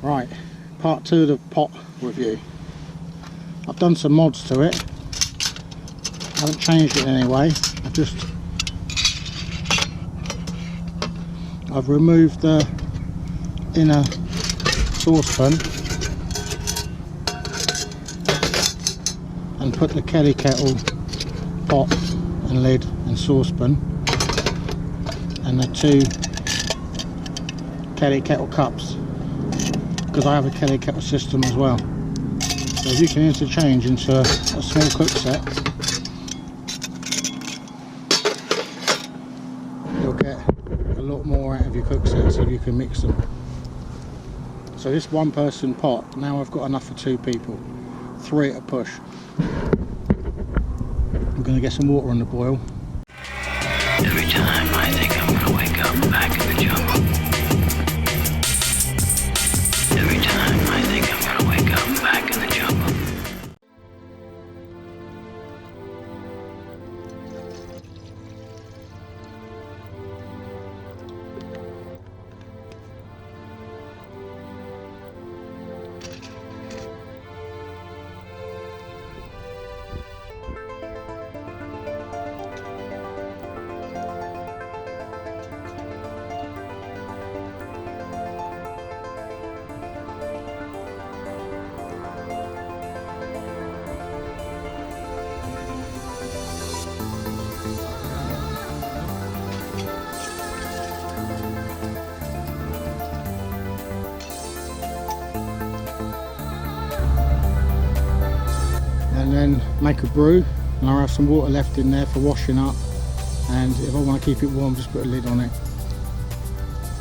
Right, part 2 of the pot review. I've done some mods to it. I haven't changed it in any way. I've removed the inner saucepan and put the Kelly kettle pot and lid and saucepan and the 2 Kelly kettle cups, because I have a Kelly kettle system as well. So if you can interchange into a small cook set, you'll get a lot more out of your cook sets if you can mix them. So this 1-person pot, now I've got enough for 2 people, 3 at a push. I'm going to get some water on the boil. Every time I think I'm going to wake up back in the jungle. Every time I think I'm going to wake up back in the jungle. And then make a brew, and I'll have some water left in there for washing up, and if I want to keep it warm, just put a lid on it,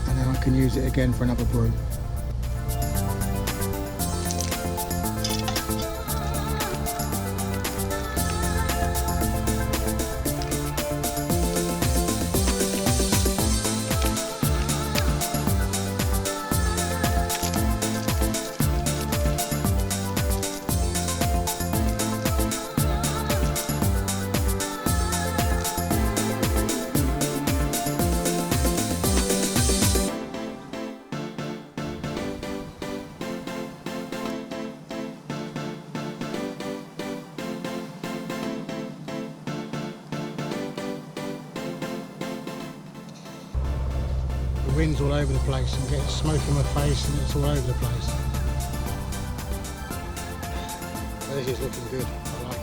and then I can use it again for another brew. The wind's all over the place, and getting smoke in my face, and it's all over the place. This is looking good, I like it.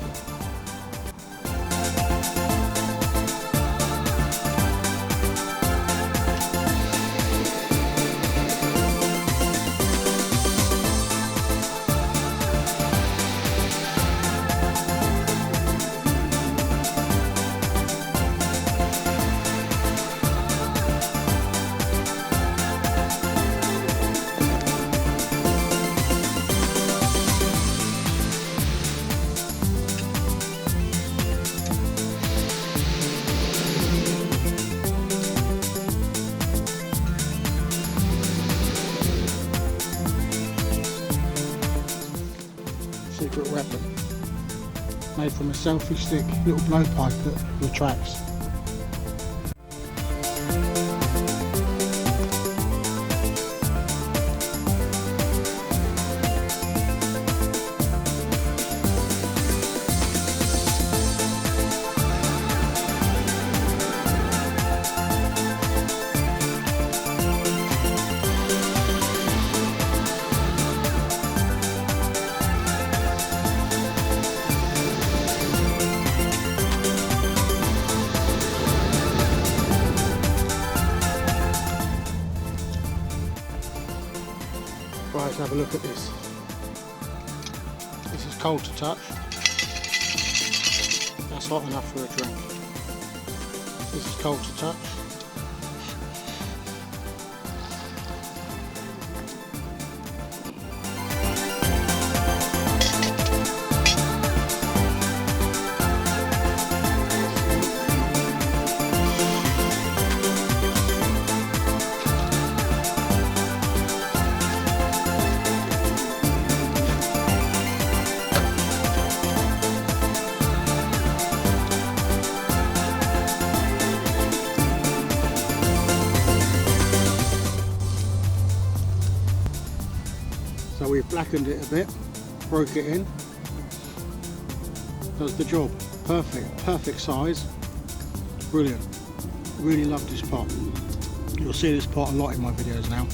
Secret weapon, made from a selfie stick little blowpipe that retracts. Right, let's have a look at this. This is cold to touch. That's hot enough for a drink. This is cold to touch. So we've blackened it a bit, broke it in, does the job. Perfect size, brilliant. Really love this pot. You'll see this pot a lot in my videos now.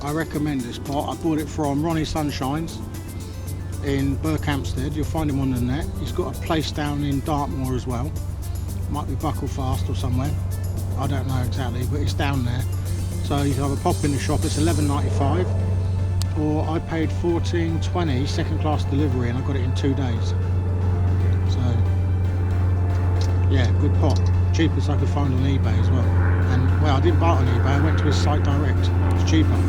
I recommend this pot. I bought it from Ronnie Sunshines in Berkhamsted. You'll find him on the net. He's got a place down in Dartmoor as well. Might be Bucklefast or somewhere. I don't know exactly, but it's down there. So you can have a pop in the shop. It's $11.95, or I paid $14.20 second class delivery, and I got it in 2 days. So yeah, good pot. Cheapest I could find on eBay as well. And well, I didn't buy it on eBay. I went to his site direct. It's cheaper.